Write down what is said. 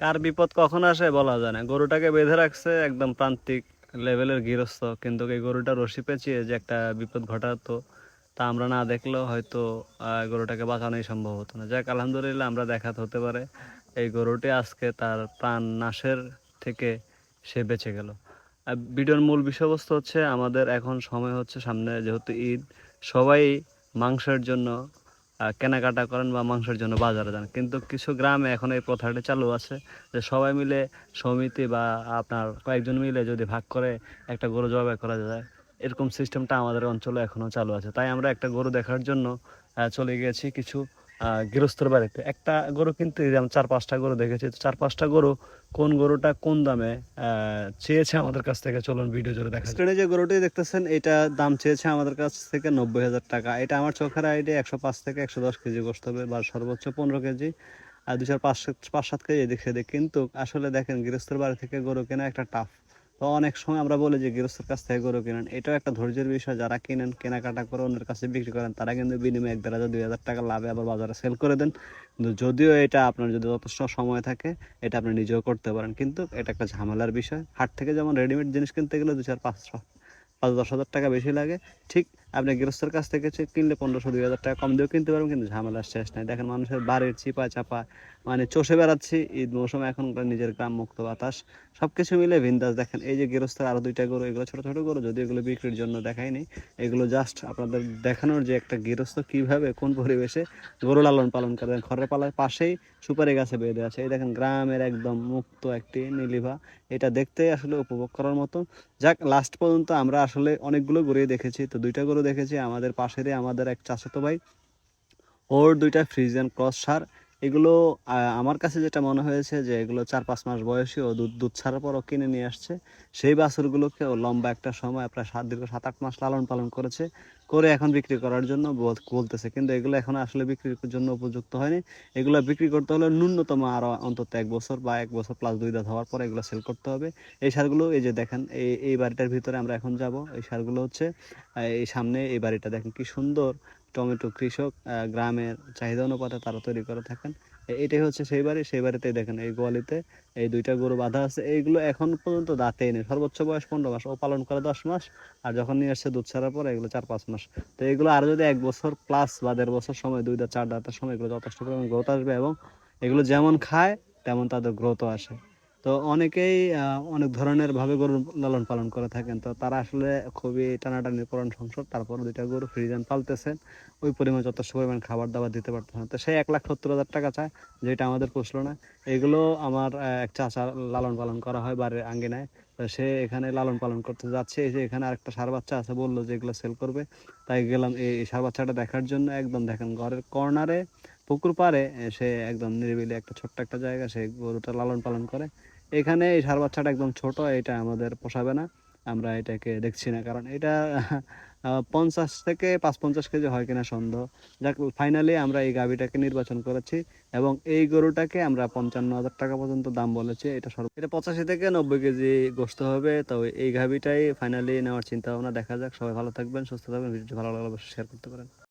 কার বিপদ কখন আসে বলা যায় না। গরুটাকে বেঁধে রাখছে একদম প্রান্তিক লেভেলের গৃহস্থ, কিন্তু এই গরুটা রশি পেঁচিয়ে যে একটা বিপদ ঘটাতো তা আমরা না দেখলেও হয়তো গরুটাকে বাঁচানোই সম্ভব হতো না। যাক, আলহামদুলিল্লাহ আমরা দেখাতে হতে পারে এই গরুটি আজকে তার প্রাণ নাশের থেকে সে বেঁচে গেল। ভিডিওর মূল বিষয়বস্তু হচ্ছে আমাদের এখন সময় হচ্ছে সামনে যেহেতু ঈদ, সবাই মাংসের জন্য কেনাকাটা করেন বা মাংসের জন্য বাজারে যান, কিন্তু কিছু গ্রামে এখন এই প্রথাটি চালু আছে যে সবাই মিলে সমিতি বা আপনার কয়েকজন মিলে যদি ভাগ করে একটা গরু জবাই করা যায়, এরকম সিস্টেমটা আমাদের অঞ্চলে এখনও চালু আছে। তাই আমরা একটা গরু দেখার জন্য চলে গিয়েছি কিছু গৃহস্থর বাড়িতে। একটা গরু কিনতে যেমন 4-5টা গরু দেখেছি, তো 4-5টা গরু কোন গরুটা কোন দামে চেয়েছে আমাদের কাছ থেকে, চলুন ভিডিও জুড়ে দেখা। স্ক্রিনে যে গরুটি দেখতেছেন এটা দাম চেয়েছে আমাদের কাছ থেকে 90,000 টাকা। এটা আমার চোখের আইডিয়া 105 থেকে 110 কেজি গোস্ত হবে বা সর্বোচ্চ 15 কেজি, আর 2-5-7 কেজি এদিক সেদিক। কিন্তু আসলে দেখেন গৃহস্থের বাড়ি থেকে গরু কেনা একটা টাফ। তো অনেক সময় আমরা বলি যে গৃহস্থের কাছ থেকে গরু কিনেন, এটাও একটা ধৈর্যের বিষয়। যারা কিনেন, কেনাকাটা করে অন্যের কাছে বিক্রি করেন, তারা কিন্তু বিনিময়ে 1,500-2,000 টাকা লাভে আবার বাজারে সেল করে দেন। কিন্তু যদিও এটা আপনার যদি যথেষ্ট সময় থাকে, এটা আপনি নিজেও করতে পারেন, কিন্তু এটা একটা ঝামেলার বিষয়। হাট থেকে যেমন রেডিমেড জিনিস কিনতে গেলে 2-4-5-10 হাজার টাকা বেশি লাগে, ঠিক আপনি গৃহস্থের কাছ থেকে কিনলে 1,500-2,000 টাকা কম দিয়েও কিনতে পারবেন, কিন্তু ঝামেলার শেষ নাই। দেখেন মানুষের বাড়ির চিপা চাপা মানে চষে বেড়াচ্ছি ঈদ মৌসুমে, এখন নিজের গ্রাম মুক্ত বাতাস সব কিছু মিলে ভিন্দাস। দেখেন এই যে গৃহস্থের আরও 2টা গরু, এগুলো ছোটো ছোটো গরু, যদি এগুলো বিক্রির জন্য দেখায়নি, এগুলো জাস্ট আপনাদের দেখানোর যে একটা গৃহস্থ কীভাবে কোন পরিবেশে গরু লালন পালন করে। ঘরের পালার পাশেই সুপারি গাছে বেঁধে আছে। এই দেখেন গ্রামের একদম মুক্ত একটি নীলিভা, এটা দেখতে আসলে উপভোগ করার মতো। যাক, লাস্ট পর্যন্ত আমরা আসলে অনেকগুলো গরুই দেখেছি। তো 2টা গরু দেখেছি আমাদের পাশেরই, আমাদের এক চাচাতো ভাই, ওর 2টা ফ্রিজিয়ান ক্রস সার। এগুলো আমার কাছে যেটা মনে হয়েছে যে এগুলো 4-5 মাস বয়সী, ও দুধ ছাড়ার পরও কিনে নিয়ে আসছে। সেই বাছুরগুলোকে ও লম্বা একটা সময় প্রায় দীর্ঘ 7-8 মাস লালন পালন করেছে, করে এখন বিক্রি করার জন্য বলতেছে। কিন্তু এগুলো এখন আসলে বিক্রির জন্য উপযুক্ত হয়নি। এগুলো বিক্রি করতে হলে ন্যূনতম আরও অন্তত 1 বছর বা 1 বছর প্লাস 2 দাঁত হওয়ার পরে এগুলো সেল করতে হবে। এই সারগুলো এই যে দেখেন, এই বাড়িটার ভিতরে আমরা এখন যাব। এই সারগুলো হচ্ছে এই সামনে এই বাড়িটা দেখেন কি সুন্দর। টমেটো কৃষক গ্রামের চাহিদা অনুপাতে তারা তৈরি করে থাকেন। এটাই হচ্ছে সেই বাড়ি। সেই বাড়িতে দেখেন এই গোয়ালিতে এই 2টা গরু বাঁধা আছে। এইগুলো এখন পর্যন্ত দাঁতে এনে, সর্বোচ্চ বয়স 15 মাস, ও পালন করে 10 মাস, আর যখন নিয়ে আসছে দুধ ছাড়ার পর এগুলো 4-5 মাস। তো এগুলো আরও যদি 1 বছর প্লাস বা 1.5 বছর সময়, 2 দাঁত 4 দাঁতের সময় এগুলো যথেষ্ট পরিমাণ গ্রোথ আসবে, এবং এগুলো যেমন খায় তেমন তাদের গ্রোথও আসে। তো অনেকেই অনেক ধরনের ভাবে গরু লালন পালন করে থাকেন, তো তারা আসলে খুবই টানাটানি পরায়ণ সংসার, তারপর 2টা গরু ফ্রিজিয়ান পালতেছেন, ওই পরিমাণ যথেষ্ট পরিমাণ খাবার দাবার দিতে পারতেছে না। তো সেই 1,70,000 টাকা চায়, যেটা আমাদের পুষলো না। এগুলো আমার এক চাচা লালন পালন করা হয় বাড়ির আঙ্গিনায়। তো সে এখানে লালন পালন করতে যাচ্ছে, এই যে এখানে আরেকটা ষাঁড় বাচ্চা আছে, বললো যে এগুলো সেল করবে। তাই গেলাম এই ষাঁড় বাচ্চাটা দেখার জন্য। একদম দেখেন ঘরের কর্নারে পুকুর পাড়ে সে একদম নিরিবিলি একটা ছোট্ট একটা জায়গা, সে গরুটা লালন পালন করে। এখানে এই ষাঁড় বাচ্চাটা একদম ছোট, এটা আমাদের পোষাবে না, আমরা এটাকে দেখছি না, কারণ এটা 50 থেকে 55 কেজি হয় কিনা সন্দেহ। যাক, ফাইনালি আমরা এই গাভীটাকে নির্বাচন করেছি, এবং এই গরুটাকে আমরা 55,000 টাকা পর্যন্ত দাম বলেছি। এটা 85 থেকে 90 কেজি গোস্ত হবে। তো এই গাভীটাই ফাইনালি নেওয়ার চিন্তা ভাবনা। দেখা যাক, সবাই ভালো থাকবেন, সুস্থ থাকবেন। ভিডিওটি ভালো লাগলে অবশ্যই শেয়ার করতে পারেন।